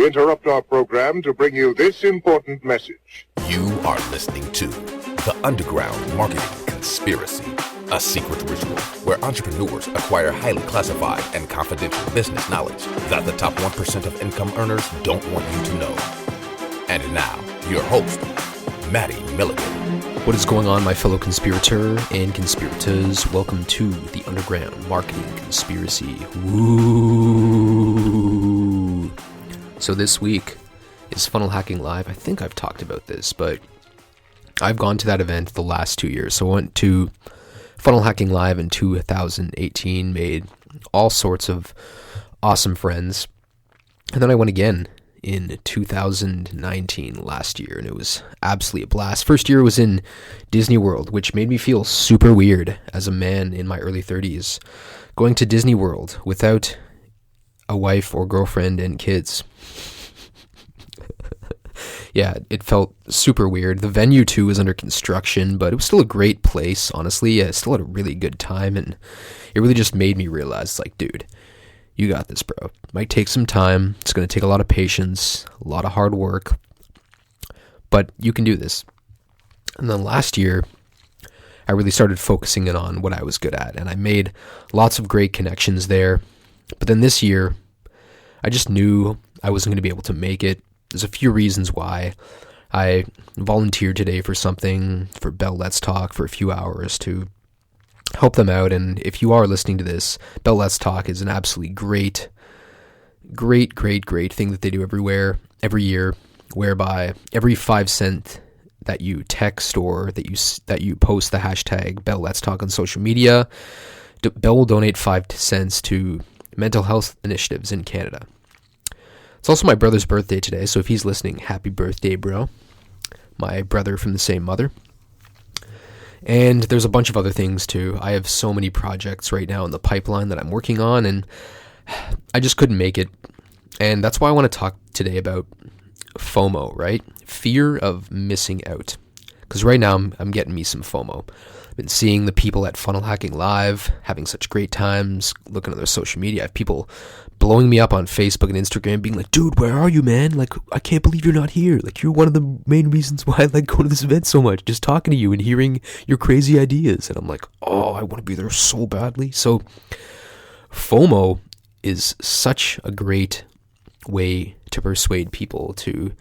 We interrupt our program to bring you this important message. You are listening to The Underground Marketing Conspiracy, a secret ritual where entrepreneurs acquire highly classified and confidential business knowledge that the top 1% of income earners don't want you to know. And now, your host, Maddie Milligan. What is going on, my fellow conspirator and conspirators? Welcome to The Underground Marketing Conspiracy. Woo! So this week is Funnel Hacking Live. I think I've talked about this, but I've gone to that event the last 2 years. So I went to Funnel Hacking Live in 2018, made all sorts of awesome friends. And then I went again in 2019 last year, and it was absolutely a blast. First year was in Disney World, which made me feel super weird as a man in my early 30s. Going to Disney World without a wife or girlfriend and kids. Yeah, it felt super weird. The venue, too, was under construction, but it was still a great place, honestly. I still had a really good time, and it really just made me realize, like, dude, you got this, bro. It might take some time. It's going to take a lot of patience, a lot of hard work, but you can do this. And then last year, I really started focusing in on what I was good at, and I made lots of great connections there. But then this year, I just knew I wasn't going to be able to make it. There's a few reasons why. I volunteered today for something, for Bell Let's Talk, for a few hours to help them out. And if you are listening to this, Bell Let's Talk is an absolutely great thing that they do every year, whereby every 5 cent that you text or that you post the hashtag Bell Let's Talk on social media, Bell will donate 5 cents to mental health initiatives in Canada. It's also my brother's birthday today, so if he's listening, happy birthday, bro. My brother from the same mother. And there's a bunch of other things, too. I have so many projects right now in the pipeline that I'm working on, and I just couldn't make it. And that's why I want to talk today about FOMO, right? Fear of missing out. Because right now, I'm getting me some FOMO. I've been seeing the people at Funnel Hacking Live having such great times, looking at their social media. I have people blowing me up on Facebook and Instagram being like, dude, where are you, man? Like, I can't believe you're not here. Like, you're one of the main reasons why I like going to this event so much, just talking to you and hearing your crazy ideas. And I'm like, oh, I want to be there so badly. So FOMO is such a great way to persuade people to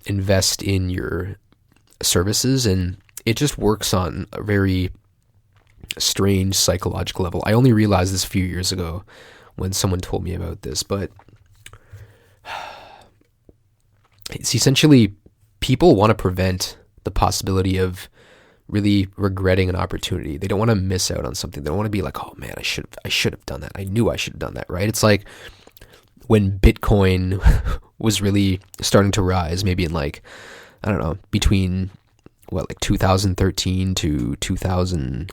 invest in your services, and it just works on a very strange psychological level. I only realized this a few years ago when someone told me about this, but it's essentially people want to prevent the possibility of really regretting an opportunity. They don't want to miss out on something. They don't want to be like, oh man, I should have done that. I knew I should have done that, right? It's like when Bitcoin was really starting to rise, maybe in like, I don't know, between 2013 to 2000,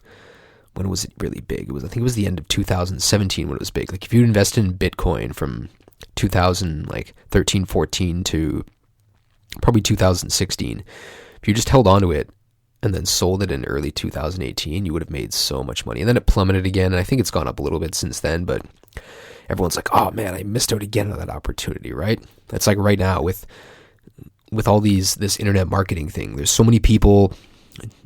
when was it really big? I think it was the end of 2017 when it was big. Like if you invested in Bitcoin from 2013, 14 to probably 2016, if you just held on to it and then sold it in early 2018, you would have made so much money. And then it plummeted again, and I think it's gone up a little bit since then, but everyone's like, oh man, I missed out again on that opportunity, right? That's like right now with all this internet marketing thing. There's so many people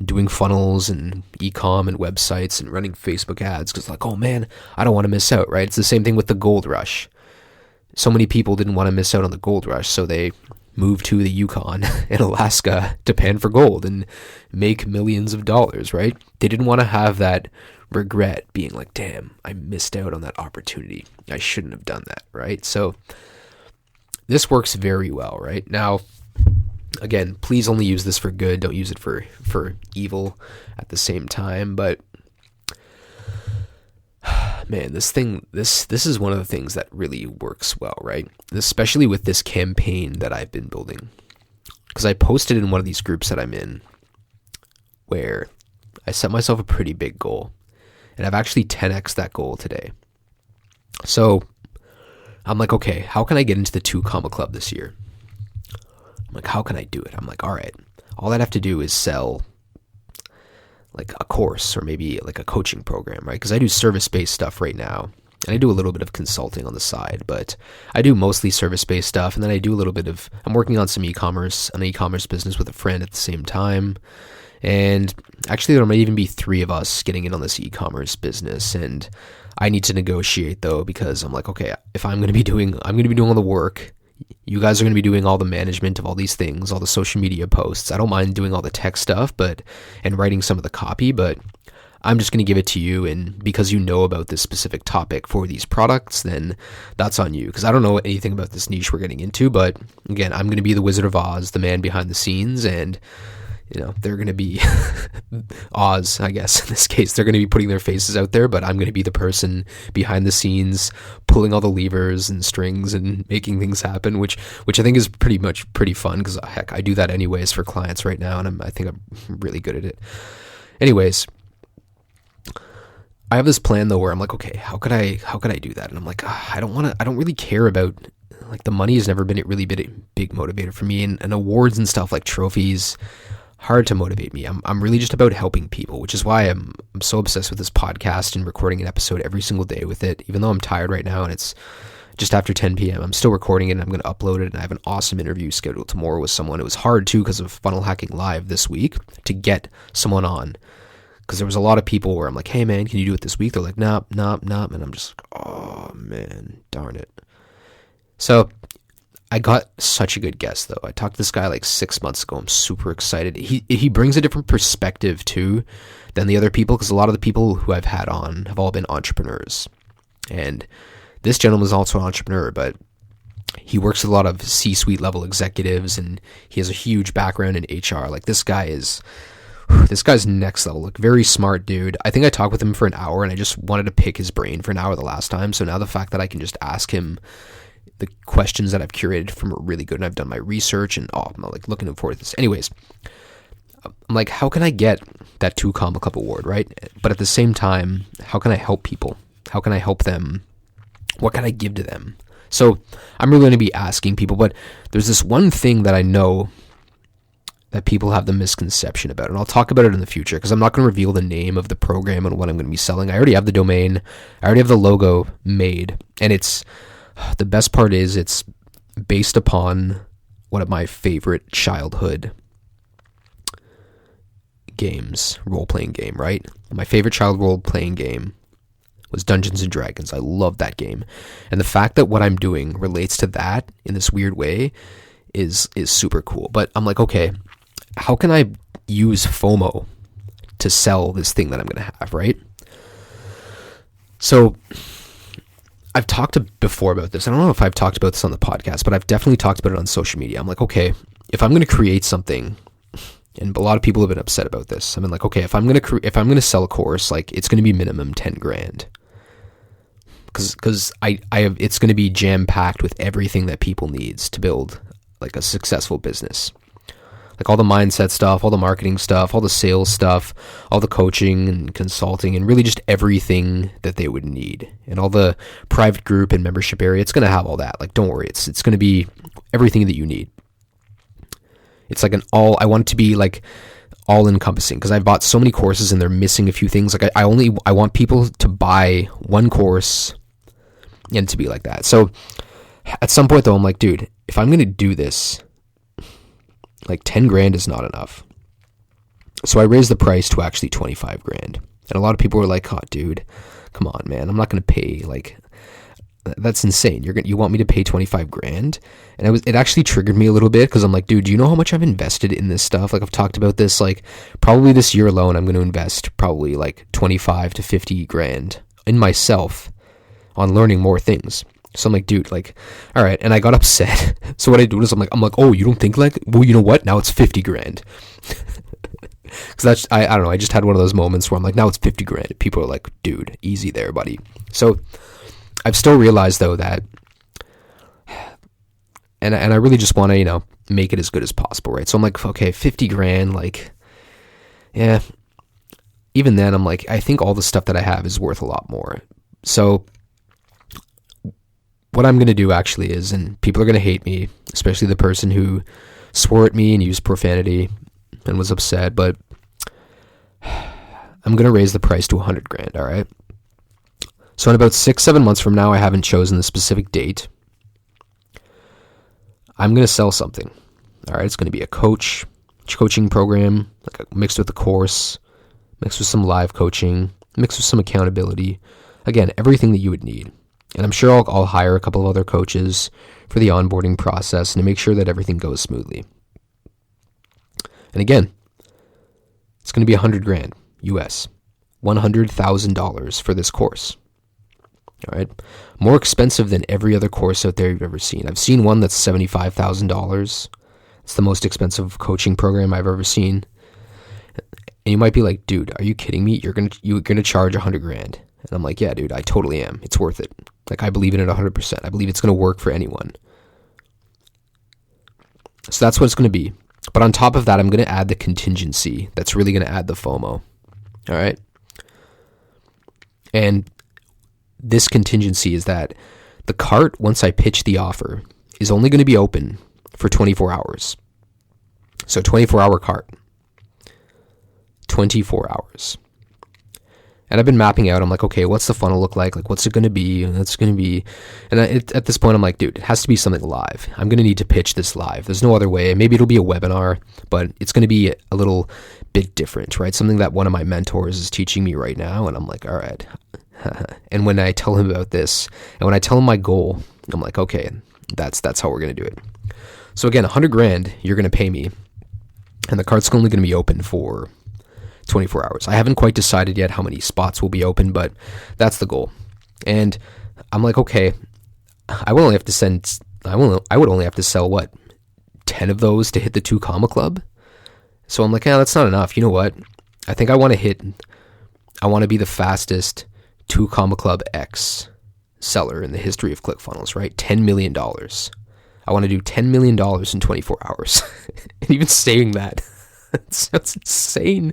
doing funnels and e-com and websites and running Facebook ads because like, oh man, I don't want to miss out, right? It's the same thing with the gold rush. So many people didn't want to miss out on the gold rush, so they moved to the Yukon and Alaska to pan for gold and make millions of dollars, right? They didn't want to have that regret being like, damn, I missed out on that opportunity. I shouldn't have done that, right? So this works very well, right? Now, again, please only use this for good. Don't use it for evil at the same time. But man, this is one of the things that really works well, right? Especially with this campaign that I've been building. Because I posted in one of these groups that I'm in where I set myself a pretty big goal. And I've actually 10x that goal today. So I'm like, okay, how can I get into the 2 Comma Club this year? I'm like, how can I do it? I'm like, all right, all I'd have to do is sell like a course or maybe like a coaching program, right? Because I do service-based stuff right now. And I do a little bit of consulting on the side, but I do mostly service-based stuff. And then I do a little bit of, I'm working on an e-commerce business with a friend at the same time. And actually there might even be 3 of us getting in on this e-commerce business. And I need to negotiate though, because I'm like, okay, if I'm going to be doing all the work, you guys are going to be doing all the management of all these things, all the social media posts. I don't mind doing all the tech stuff, and writing some of the copy, but I'm just going to give it to you, and because you know about this specific topic for these products, then that's on you, because I don't know anything about this niche we're getting into. But again, I'm going to be the Wizard of Oz, the man behind the scenes, and they're going to be Oz, I guess, in this case. They're going to be putting their faces out there, but I'm going to be the person behind the scenes, pulling all the levers and strings and making things happen, which I think is pretty fun, because heck, I do that anyways for clients right now, and I think I'm really good at it. Anyways, I have this plan though where I'm like, okay, how could I do that? And I'm like, I don't really care about, like, the money has never been a really big motivator for me, and awards and stuff like trophies, hard to motivate me. I'm really just about helping people, which is why I'm so obsessed with this podcast and recording an episode every single day with it. Even though I'm tired right now and it's just after 10 p.m., I'm still recording it, and I'm going to upload it, and I have an awesome interview scheduled tomorrow with someone. It was hard too because of Funnel Hacking Live this week to get someone on, because there was a lot of people where I'm like, hey man, can you do it this week? They're like, nope, and I'm just like, oh man, darn it. So I got such a good guest though. I talked to this guy like 6 months ago. I'm super excited. He brings a different perspective too than the other people, because a lot of the people who I've had on have all been entrepreneurs, and this gentleman is also an entrepreneur, but he works with a lot of C-suite level executives, and he has a huge background in HR. Like, this guy's next level. Like, very smart dude. I think I talked with him for an hour, and I just wanted to pick his brain for an hour the last time. So now the fact that I can just ask him the questions that I've curated from are really good, and I've done my research, and I'm like looking forward to this. Anyways, I'm like, how can I get that 2 Comma Club award, right? But at the same time, how can I help people? How can I help them? What can I give to them? So I'm really going to be asking people, but there's this one thing that I know that people have the misconception about, and I'll talk about it in the future, because I'm not going to reveal the name of the program and what I'm going to be selling. I already have the domain. I already have the logo made, and the best part is it's based upon one of my favorite childhood games, role-playing game, right? My favorite child role-playing game was Dungeons and Dragons. I love that game. And the fact that what I'm doing relates to that in this weird way is super cool. But I'm like, okay, how can I use FOMO to sell this thing that I'm going to have, right? So I've talked before about this. I don't know if I've talked about this on the podcast, but I've definitely talked about it on social media. I'm like, okay, if I'm going to create something, and a lot of people have been upset about this. I mean, like, okay, if I'm going to sell a course, like, it's going to be minimum 10 grand. Because it's going to be jam packed with everything that people needs to build like a successful business. Like all the mindset stuff, all the marketing stuff, all the sales stuff, all the coaching and consulting, and really just everything that they would need. And all the private group and membership area, it's going to have all that. Like, don't worry, it's going to be everything that you need. It's like I want it to be like all encompassing, because I've bought so many courses and they're missing a few things. Like I want people to buy one course and to be like that. So at some point though, I'm like, dude, if I'm going to do this, like 10 grand is not enough. So I raised the price to actually 25 grand. And a lot of people were like, oh dude, come on, man. I'm not going to pay, like, that's insane. You want me to pay 25 grand? And it actually triggered me a little bit, because I'm like, dude, do you know how much I've invested in this stuff? Like, I've talked about this, like, probably this year alone, I'm going to invest probably like 25 to 50 grand in myself on learning more things. So I'm like, dude, like, all right. And I got upset. So what I do is I'm like, oh, you don't think like, well, you know what? Now it's 50 grand. Because that's, I don't know. I just had one of those moments where I'm like, now it's 50 grand. People are like, dude, easy there, buddy. So I've still realized though that, and I really just want to, make it as good as possible, right? So I'm like, okay, 50 grand, like, yeah. Even then, I'm like, I think all the stuff that I have is worth a lot more. So what I'm going to do actually is, and people are going to hate me, especially the person who swore at me and used profanity and was upset, but I'm going to raise the price to 100 grand, all right? So in about 6-7 months from now, I haven't chosen the specific date, I'm going to sell something. All right, it's going to be a coaching program, like mixed with a course, mixed with some live coaching, mixed with some accountability. Again, everything that you would need. And I'm sure I'll hire a couple of other coaches for the onboarding process and to make sure that everything goes smoothly. And again, it's going to be $100,000 US, $100,000 for this course. All right, more expensive than every other course out there you've ever seen. I've seen one that's $75,000. It's the most expensive coaching program I've ever seen. And you might be like, dude, are you kidding me? You're gonna charge $100,000. And I'm like, yeah, dude, I totally am. It's worth it. Like, I believe in it 100%. I believe it's gonna work for anyone. So that's what it's gonna be. But on top of that, I'm gonna add the contingency. That's really gonna add the FOMO. All right. And this contingency is that the cart, once I pitch the offer, is only going to be open for 24 hours. So 24-hour cart. 24 hours. And I've been mapping out. I'm like, okay, what's the funnel look like? Like, what's it going to be? And it's going to be... And at this point, I'm like, dude, it has to be something live. I'm going to need to pitch this live. There's no other way. Maybe it'll be a webinar, but it's going to be a little bit different, right? Something that one of my mentors is teaching me right now. And I'm like, all right... And when I tell him about this, and when I tell him my goal, I'm like, okay, that's how we're going to do it. So again, $100,000 you're going to pay me, and the cart's only going to be open for 24 hours. I haven't quite decided yet how many spots will be open, but that's the goal. And I'm like, okay, I would only have to sell what, 10 of those to hit the 2 comma club. So I'm like, yeah, that's not enough. You know what? I think I want to be the fastest 2 comma club X seller in the history of ClickFunnels, right? $10 million. I want to do $10 million in 24 hours. And even saying that, that's insane.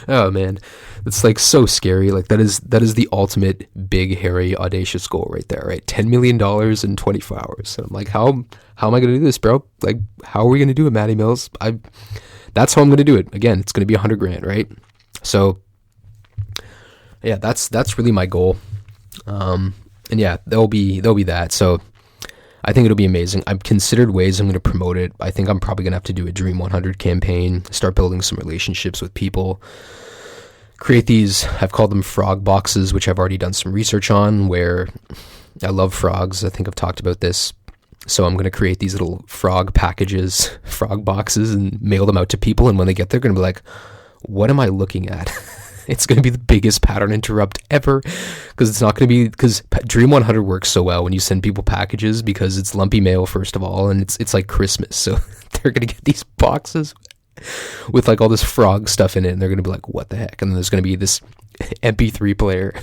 Oh man, it's like so scary. Like that is the ultimate big, hairy, audacious goal right there, right? $10 million in 24 hours. And I'm like, how am I going to do this, bro? Like, how are we going to do it, Matty Mills? That's how I'm going to do it. Again, it's going to be $100,000, right? So yeah, that's really my goal. And yeah, there'll be that. So I think it'll be amazing. I've considered ways I'm going to promote it. I think I'm probably going to have to do a Dream 100 campaign, start building some relationships with people, create these, I've called them frog boxes, which I've already done some research on, where I love frogs. I think I've talked about this. So I'm going to create these little frog packages, frog boxes, and mail them out to people. And when they get there, they're going to be like, what am I looking at? It's going to be the biggest pattern interrupt ever, because it's not going to be, because Dream 100 works so well when you send people packages, because it's lumpy mail, first of all, and it's like Christmas. So they're going to get these boxes with like all this frog stuff in it, and they're going to be like, what the heck? And then there's going to be this MP3 player,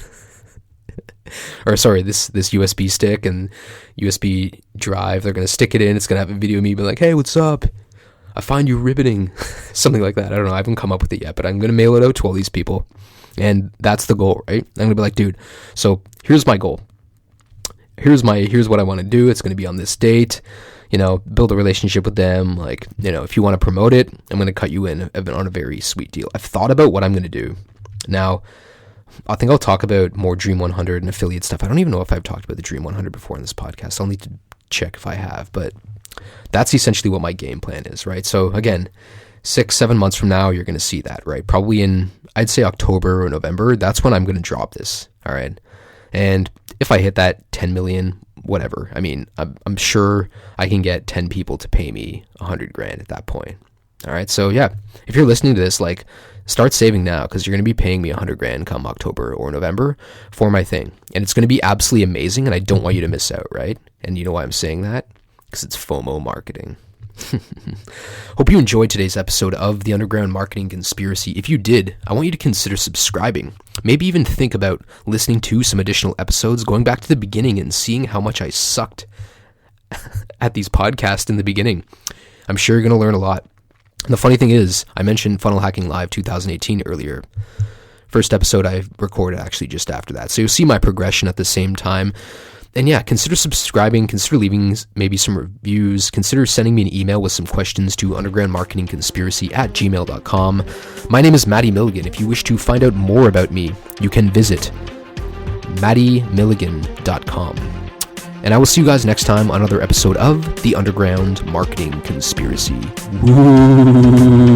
or sorry, this USB stick and USB drive. They're going to stick it in. It's going to have a video of me being like, hey, what's up? I find you riveting. Something like that. I don't know. I haven't come up with it yet, but I'm going to mail it out to all these people. And that's the goal, right? I'm going to be like, dude, so here's my goal. Here's what I want to do. It's going to be on this date, build a relationship with them. Like, if you want to promote it, I'm going to cut you in on a very sweet deal. I've thought about what I'm going to do. Now, I think I'll talk about more Dream 100 and affiliate stuff. I don't even know if I've talked about the Dream 100 before in this podcast. I'll need to check if I have, but that's essentially what my game plan is, right? So again, 6-7 months from now, you're going to see that, right? Probably in, I'd say October or November. That's when I'm going to drop this. All right. And if I hit that 10 million, whatever, I mean, I'm sure I can get 10 people to pay me $100,000 at that point. All right. So yeah, if you're listening to this, like, start saving now, because you're going to be paying me $100,000 come October or November for my thing. And it's going to be absolutely amazing. And I don't want you to miss out. Right. And you know why I'm saying that? Because it's FOMO marketing. Hope you enjoyed today's episode of the Underground Marketing Conspiracy. If you did, I want you to consider subscribing. Maybe even think about listening to some additional episodes, going back to the beginning and seeing how much I sucked at these podcasts in the beginning. I'm sure you're going to learn a lot. And the funny thing is, I mentioned Funnel Hacking Live 2018 earlier. First episode I recorded actually just after that. So you'll see my progression at the same time. And yeah, consider subscribing, consider leaving maybe some reviews, consider sending me an email with some questions to undergroundmarketingconspiracy@gmail.com. My name is Matty Milligan. If you wish to find out more about me, you can visit MaddieMilligan.com. And I will see you guys next time on another episode of The Underground Marketing Conspiracy. Woo!